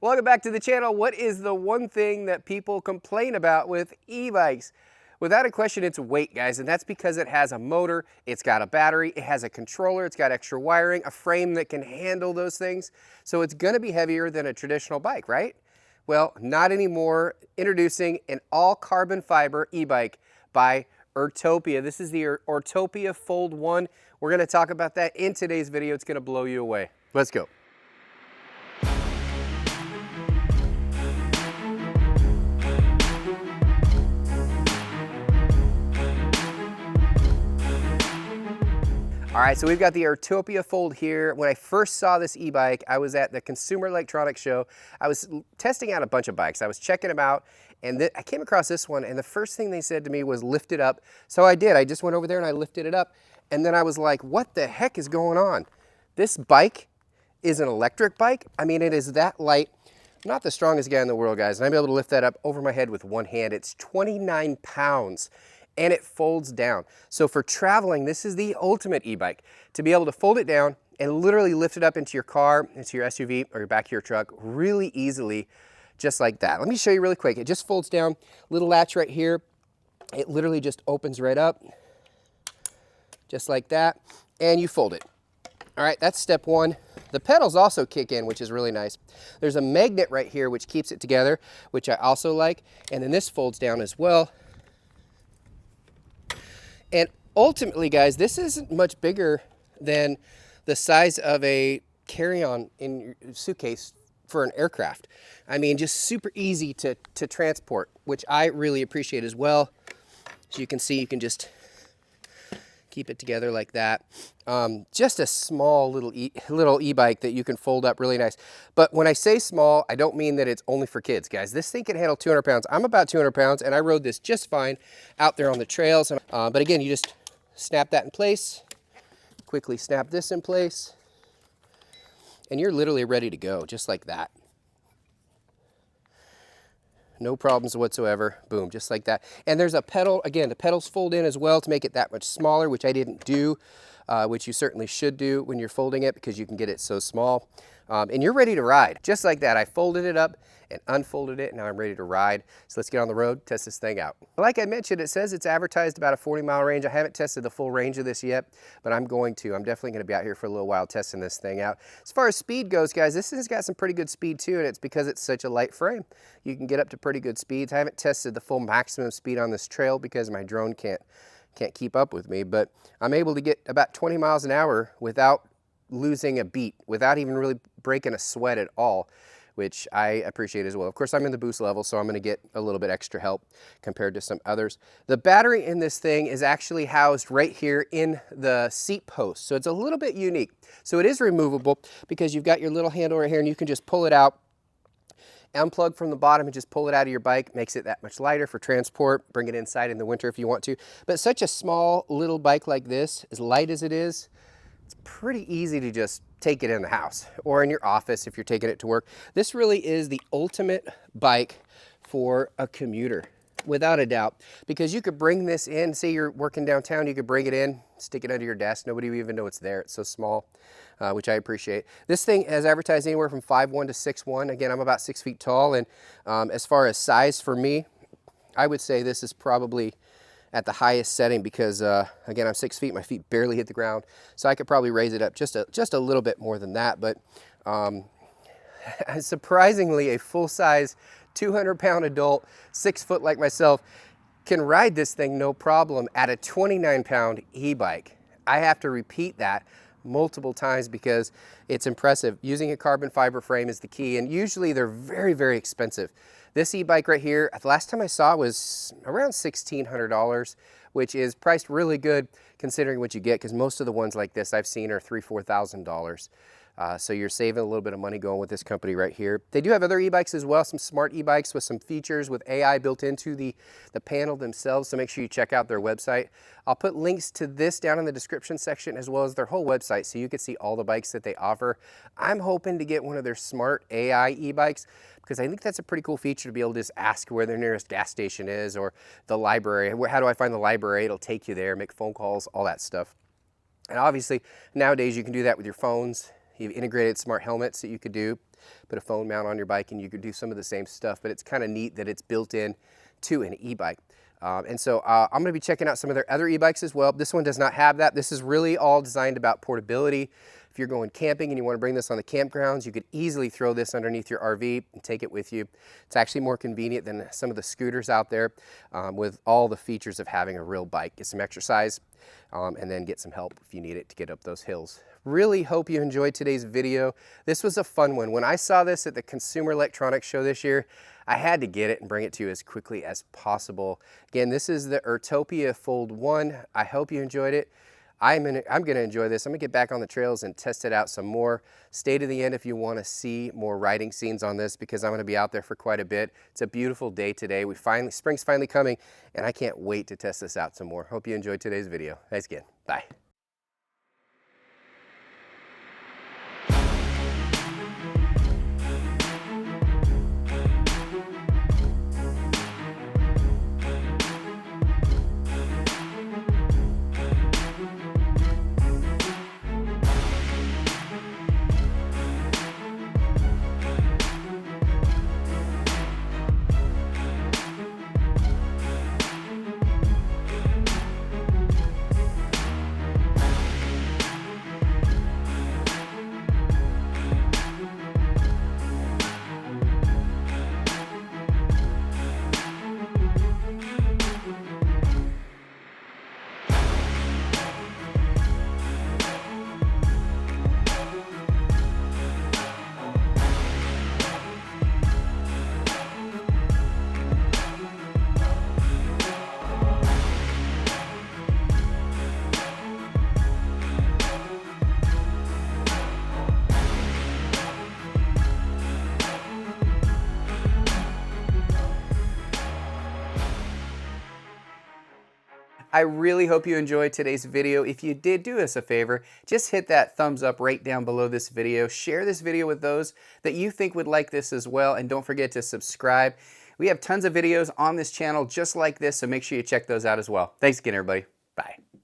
Welcome back to the channel. What is the one thing that people complain about with e-bikes? Without a question, it's weight, guys, and that's because it has a motor, it's got a battery, it has a controller, it's got extra wiring, a frame that can handle those things. So it's gonna be heavier than a traditional bike, right? Well, not anymore. Introducing an all carbon fiber e-bike by Urtopia. This is the Artopia Fold 1. We're gonna talk about that in today's video. It's gonna blow you away. Let's go. All right, so we've got the Urtopia Fold here. When I first saw this e-bike, I was at the Consumer Electronics Show. I was testing out a bunch of bikes. I was checking them out, and I came across this one, and the first thing they said to me was lift it up. So I did. I just went over there and I lifted it up, and then I was like, what the heck is going on? This bike is an electric bike. I mean, it is that light. I'm not the strongest guy in the world, guys, and I'm able to lift that up over my head with one hand. It's 29 pounds. And it folds down. So for traveling, this is the ultimate e-bike. To be able to fold it down and literally lift it up into your car, into your SUV, or back of your truck really easily, just like that. Let me show you really quick. It just folds down, little latch right here. It literally just opens right up, just like that, and you fold it. All right, that's step one. The pedals also kick in, which is really nice. There's a magnet right here which keeps it together, which I also like, and then this folds down as well. And ultimately, guys, this isn't much bigger than the size of a carry-on in your suitcase for an aircraft. I mean, just super easy to transport, which I really appreciate as well. As you can see, you can just keep it together like that. Just a small little e-bike that you can fold up really nice. But when I say small, I don't mean that it's only for kids, guys. This thing can handle 200 pounds. I'm about 200 pounds, and I rode this just fine out there on the trails. But again, you just snap that in place, quickly snap this in place, and you're literally ready to go, just like that. No problems whatsoever. Boom, just like that. And there's a pedal. Again, the pedals fold in as well to make it that much smaller, which I didn't do, which you certainly should do when you're folding it because you can get it so small. And you're ready to ride. Just like that. I folded it up and unfolded it, and now I'm ready to ride. So let's get on the road, test this thing out. Like I mentioned, it says it's advertised about a 40-mile range. I haven't tested the full range of this yet, but I'm going to. I'm definitely going to be out here for a little while testing this thing out. As far as speed goes, guys, this has got some pretty good speed too, and it's because it's such a light frame. You can get up to pretty good speeds. I haven't tested the full maximum speed on this trail because my drone can't keep up with me, but I'm able to get about 20 miles an hour without losing a beat, without even really breaking a sweat at all, which I appreciate as well. Of course, I'm in the boost level, so I'm going to get a little bit extra help compared to some others. The battery in this thing is actually housed right here in the seat post, so it's a little bit unique. So it is removable because you've got your little handle right here, and you can just pull it out, unplug from the bottom and just pull it out of your bike. Makes it that much lighter for transport. Bring it inside in the winter if you want to. But such a small little bike like this, as light as it is, it's pretty easy to just take it in the house or in your office if you're taking it to work. This really is the ultimate bike for a commuter, without a doubt, because you could bring this in. Say you're working downtown, you could bring it in, stick it under your desk. Nobody would even know it's there. It's so small, which I appreciate. This thing has advertised anywhere from 5'1" to 6'1". Again, I'm about 6 feet tall, and as far as size for me, I would say this is probably at the highest setting because, again, I'm 6 feet, my feet barely hit the ground, so I could probably raise it up just a little bit more than that. But surprisingly, a full-size 200-pound adult, 6 foot like myself, can ride this thing no problem at a 29-pound e-bike. I have to repeat that multiple times because it's impressive. Using a carbon fiber frame is the key, and usually they're very, very expensive. This e-bike right here, the last time I saw it was around $1,600, which is priced really good considering what you get, because most of the ones like this I've seen are $3,000, $4,000. So you're saving a little bit of money going with this company right here. They do have other e-bikes as well, some smart e-bikes with some features with AI built into the panel themselves, so make sure you check out their website. I'll put links to this down in the description section as well as their whole website so you can see all the bikes that they offer. I'm hoping to get one of their smart AI e-bikes because I think that's a pretty cool feature to be able to just ask where their nearest gas station is or the library. How do I find the library? It'll take you there, make phone calls, all that stuff. And obviously, nowadays you can do that with your phones. You have integrated smart helmets that you could do, put a phone mount on your bike, and you could do some of the same stuff, but it's kind of neat that it's built in to an e-bike. And so I'm going to be checking out some of their other e-bikes as well. This one does not have that. This is really all designed about portability. If you're going camping and you want to bring this on the campgrounds, you could easily throw this underneath your RV and take it with you. It's actually more convenient than some of the scooters out there, with all the features of having a real bike. Get some exercise, and then get some help if you need it to get up those hills. Really hope you enjoyed today's video. This was a fun one. When I saw this at the Consumer Electronics Show this year, I had to get it and bring it to you as quickly as possible. Again, this is the Urtopia Fold 1. I hope you enjoyed it. I'm gonna enjoy this. I'm gonna get back on the trails and test it out some more. Stay to the end if you wanna see more riding scenes on this, because I'm gonna be out there for quite a bit. It's a beautiful day today. Spring's finally coming, and I can't wait to test this out some more. Hope you enjoyed today's video. Thanks again, bye. I really hope you enjoyed today's video. If you did, do us a favor, just hit that thumbs up right down below this video. Share this video with those that you think would like this as well, and don't forget to subscribe. We have tons of videos on this channel just like this, so make sure you check those out as well. Thanks again, everybody. Bye.